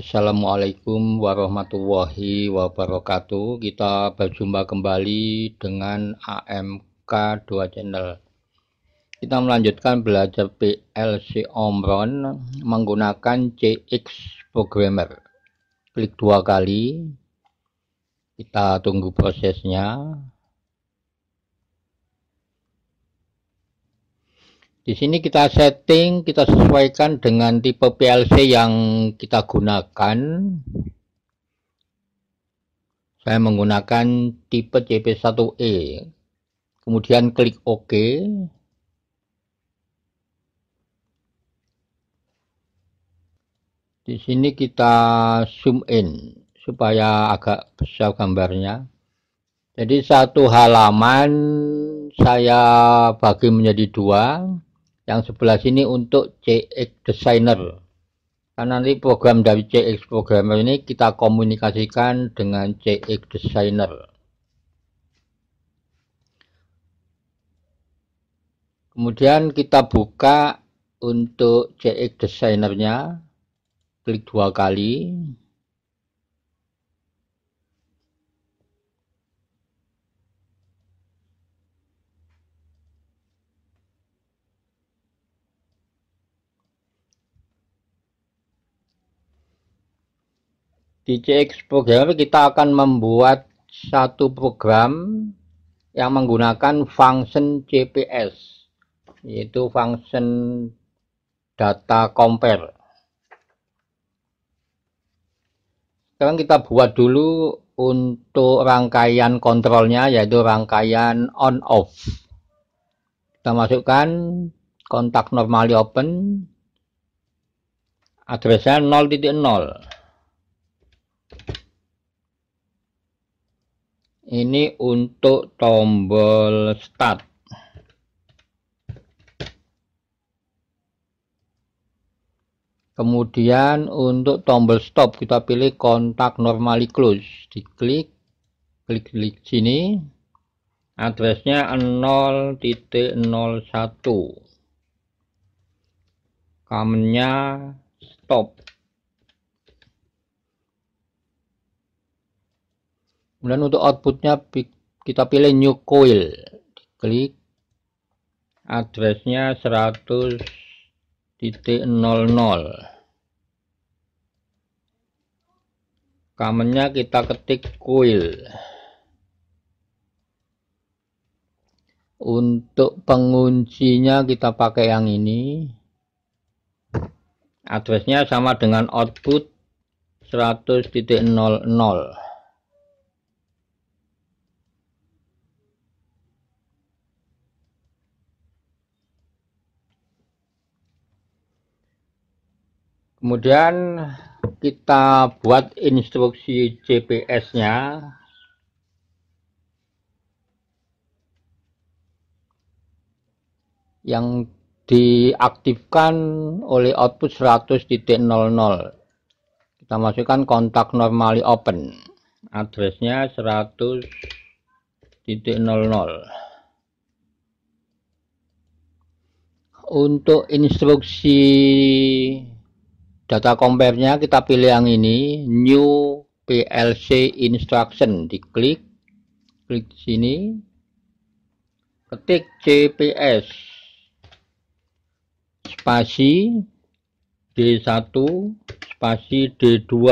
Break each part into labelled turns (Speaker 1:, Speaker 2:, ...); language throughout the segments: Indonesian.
Speaker 1: Assalamualaikum warahmatullahi wabarakatuh. Kita berjumpa kembali dengan AMK 2 Channel. Kita melanjutkan belajar PLC Omron menggunakan CX Programmer. Klik 2 kali. Kita tunggu prosesnya. Di sini kita setting, kita sesuaikan dengan tipe PLC yang kita gunakan. Saya menggunakan tipe CP1E. Kemudian klik OK. Di sini kita zoom in supaya agak besar gambarnya. Jadi satu halaman saya bagi menjadi dua. Yang sebelah sini untuk CX Designer. Karena nanti program dari CX Programmer ini kita komunikasikan dengan CX Designer. Kemudian kita buka untuk CX Designer-nya. Klik 2 kali. Di CX Programmer kita akan membuat satu program yang menggunakan function CPS, yaitu function data compare. Sekarang kita buat dulu untuk rangkaian kontrolnya, yaitu rangkaian on off. Kita masukkan kontak normally open, addressnya 0.0. Ini untuk tombol start. Kemudian untuk tombol stop kita pilih kontak normally close. Diklik, klik sini. Addressnya 0.01. Command-nya stop. Kemudian untuk outputnya kita pilih new coil. Klik. Addressnya 100.00. Command-nya kita ketik coil. Untuk penguncinya kita pakai yang ini. Addressnya sama dengan output 100.00. Kemudian kita buat instruksi CPS-nya. Yang diaktifkan oleh output 100.00. Kita masukkan kontak normally open. Addressnya 100.00. Untuk instruksi data compare-nya kita pilih yang ini, new PLC instruction. Diklik, klik sini, ketik CPS spasi D1 spasi D2,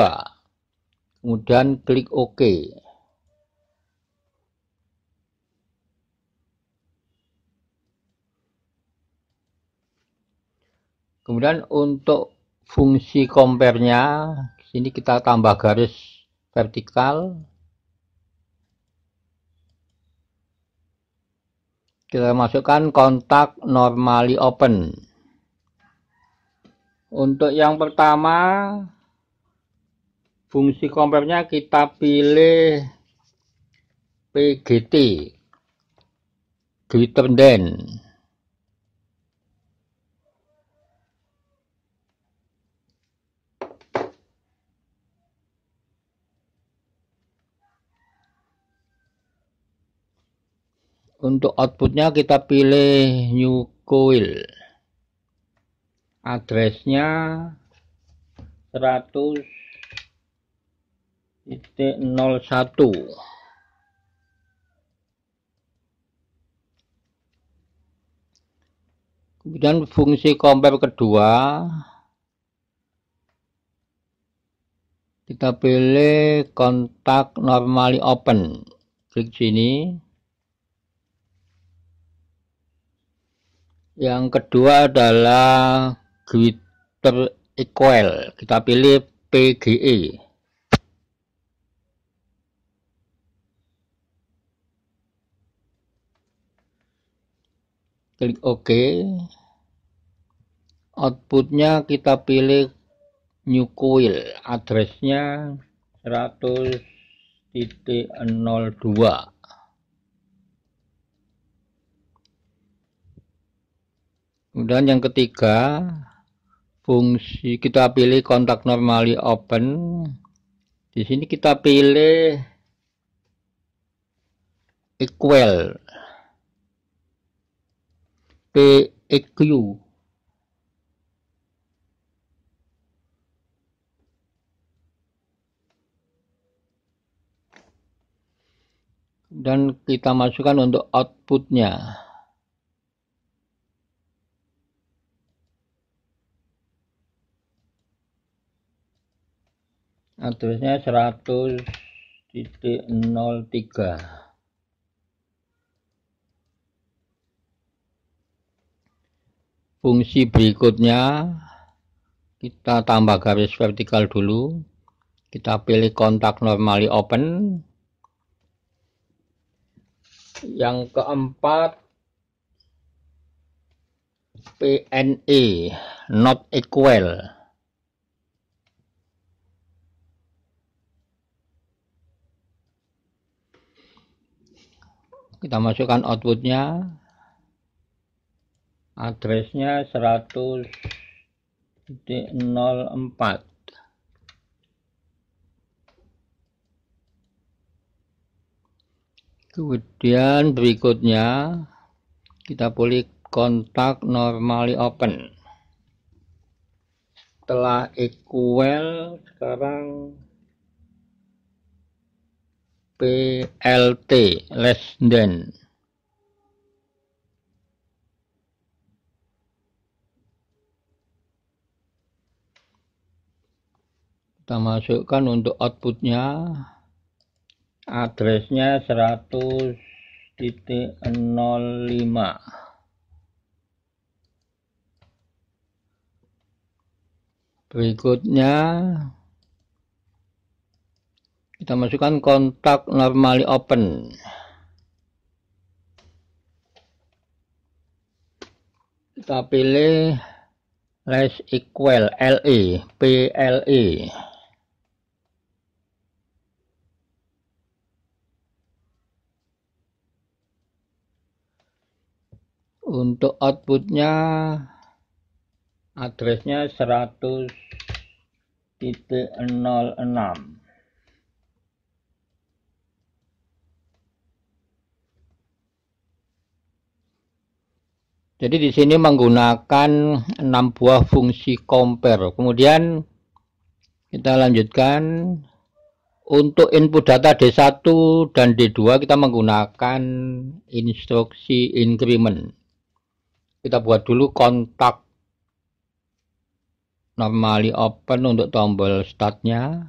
Speaker 1: kemudian klik OK. Kemudian untuk fungsi compare-nya, sini kita tambah garis vertikal. Kita masukkan kontak normally open. Untuk yang pertama, fungsi compare-nya kita pilih PGT, greater than. Untuk outputnya kita pilih new coil. Addressnya 100.00. titik 01. Kemudian fungsi compare kedua, kita pilih kontak normally open. Klik sini. Yang kedua adalah greater equal. Kita pilih PGE. Klik OK. Outputnya kita pilih new coil. Addressnya 100.02. Kemudian yang ketiga, fungsi kita pilih kontak normally open. Di sini kita pilih equal PEQ. Dan kita masukkan untuk outputnya. Addressnya 100.03. Fungsi berikutnya, kita tambah garis vertikal dulu. Kita pilih kontak normally open. Yang keempat, PNE not equal. Kita masukkan outputnya. Addressnya 100.04. Kemudian berikutnya kita pilih kontak normally open. Setelah equal, sekarang PLT less than. Kita masukkan untuk outputnya. Addressnya 100.05. Berikutnya kita masukkan kontak normally open. Kita pilih less equal LE, PLE. Untuk outputnya, addressnya 100.06. Jadi di sini menggunakan 6 buah fungsi compare. Kemudian kita lanjutkan. Untuk input data D1 dan D2 kita menggunakan instruksi increment. Kita buat dulu kontak normally open untuk tombol startnya.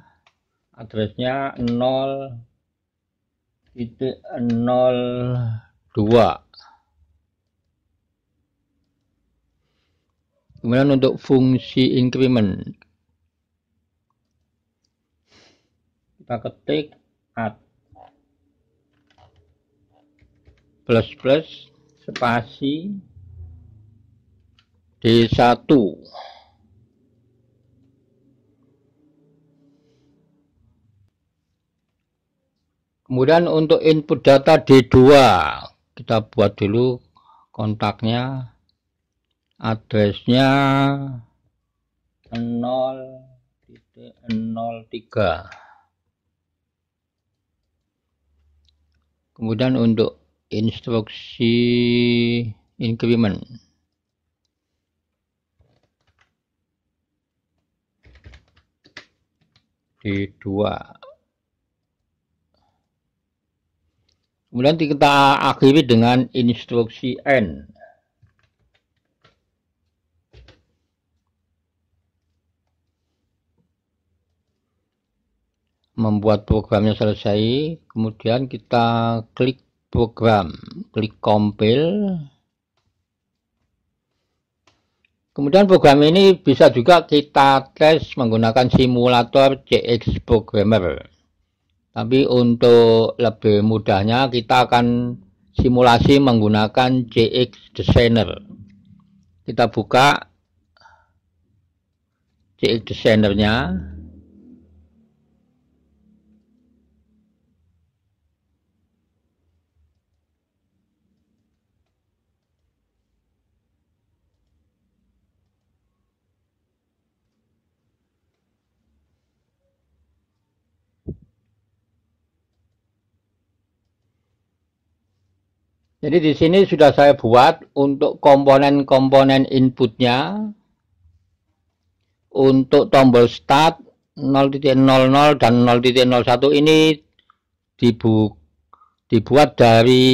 Speaker 1: Addressnya 0.02. Kemudian untuk fungsi increment kita ketik add plus plus spasi D1. Kemudian untuk input data D2 kita buat dulu kontaknya. Addressnya 0.03. Kemudian untuk instruksi increment D2 Kemudian kita akhiri dengan instruksi N. Membuat programnya selesai, kemudian kita klik program, klik compile. Kemudian program ini bisa juga kita tes menggunakan simulator CX Programmer. Tapi untuk lebih mudahnya kita akan simulasi menggunakan CX Designer. Kita buka CX Designer-nya. Jadi di sini sudah saya buat untuk komponen-komponen inputnya, untuk tombol start 0.00 dan 0.01 ini dibuat dari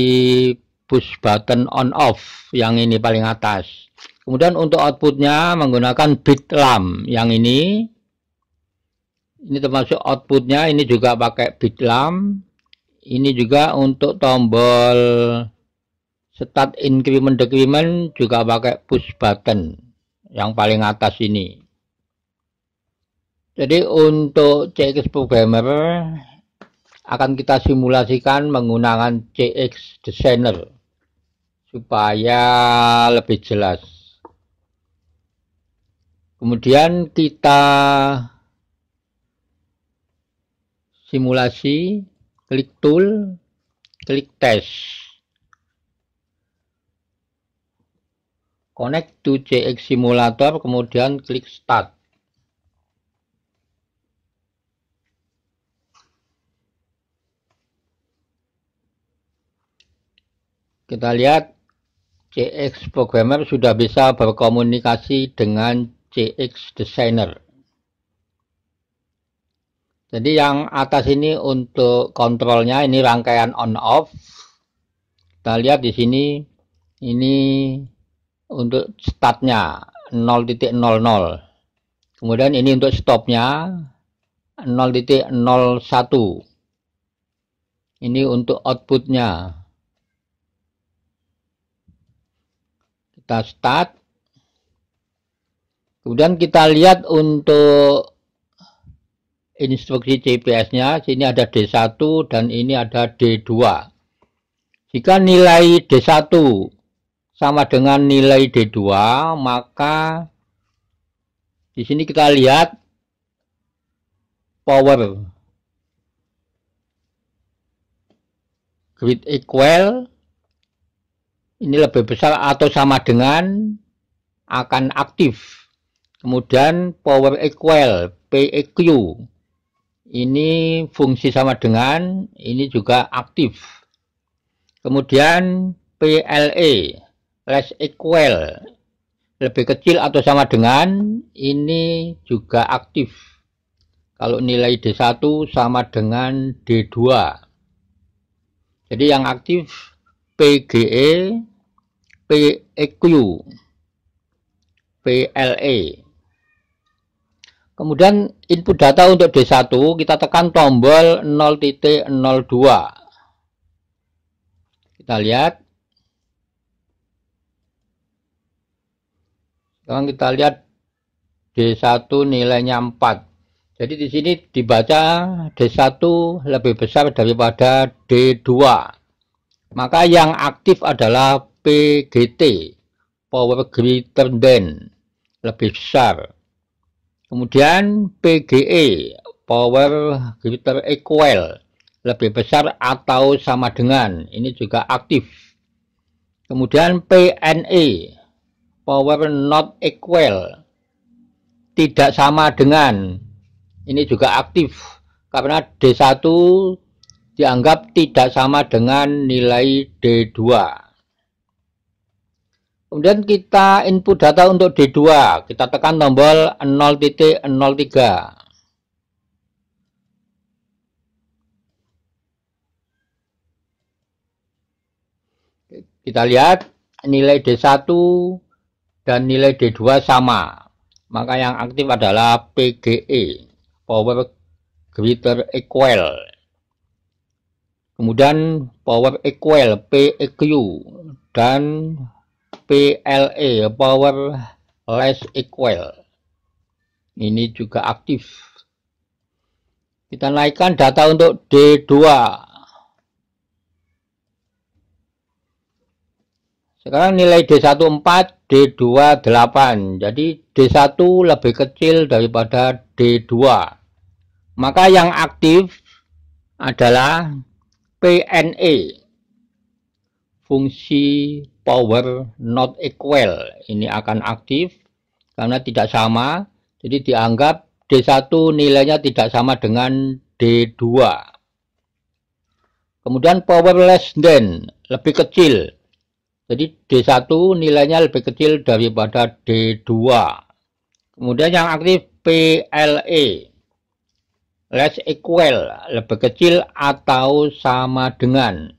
Speaker 1: push button on off yang ini paling atas. Kemudian untuk outputnya menggunakan bit lamp yang ini termasuk outputnya, ini juga pakai bit lamp. Ini juga untuk tombol start increment decrement juga pakai push button yang paling atas ini. Jadi untuk CX Programmer akan kita simulasikan menggunakan CX Designer supaya lebih jelas. Kemudian kita simulasi, klik tool, klik test. Connect to CX Simulator, kemudian klik Start. Kita lihat CX Programmer sudah bisa berkomunikasi dengan CX Designer. Jadi yang atas ini untuk kontrolnya, ini rangkaian on off. Kita lihat di sini, ini untuk startnya 0.00. Kemudian ini untuk stopnya 0.01. Ini untuk outputnya. Kita start. Kemudian kita lihat untuk instruksi CPS-nya, sini ada D1 dan ini ada D2. Jika nilai D1 sama dengan nilai D2, maka di sini kita lihat power grid equal ini lebih besar atau sama dengan akan aktif. Kemudian power equal PEQ ini fungsi sama dengan ini juga aktif. Kemudian PLE less equal lebih kecil atau sama dengan ini juga aktif. Kalau nilai D1 sama dengan D2. Jadi yang aktif PGE, PEQ, PLE. Kemudian input data untuk D1 kita tekan tombol 0.02. Kita lihat. Sekarang kita lihat D1 nilainya 4. Jadi di sini dibaca D1 lebih besar daripada D2. Maka yang aktif adalah PGT, power greater than, lebih besar. Kemudian PGE, power greater equal, lebih besar atau sama dengan, ini juga aktif. Kemudian PNE, power not equal, tidak sama dengan, ini juga aktif karena D1 dianggap tidak sama dengan nilai D2. Kemudian kita input data untuk D2, kita tekan tombol 0.03. Kita lihat nilai D1 dan nilai D2 sama. Maka yang aktif adalah PGE, power greater equal. Kemudian power equal, PEQ, dan PLE, power less equal. Ini juga aktif. Kita naikkan data untuk D2. Sekarang nilai D1 4, D2 8. Jadi D1 lebih kecil daripada D2. Maka yang aktif adalah PNE. Fungsi power not equal. Ini akan aktif karena tidak sama. Jadi dianggap D1 nilainya tidak sama dengan D2. Kemudian power less than, lebih kecil. Jadi D1 nilainya lebih kecil daripada D2. Kemudian yang aktif PLE, less equal, lebih kecil atau sama dengan.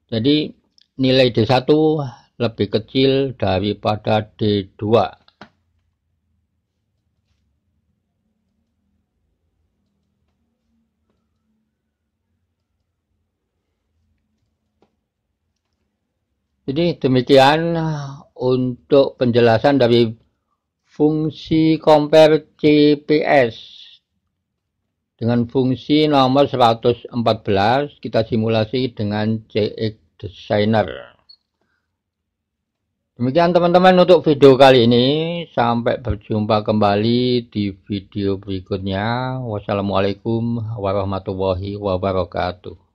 Speaker 1: Jadi nilai D1 lebih kecil daripada D2. Jadi demikian untuk penjelasan dari fungsi compare CPS dengan fungsi nomor 114. Kita simulasi dengan CX Designer. Demikian teman-teman untuk video kali ini. Sampai berjumpa kembali di video berikutnya. Wassalamualaikum warahmatullahi wabarakatuh.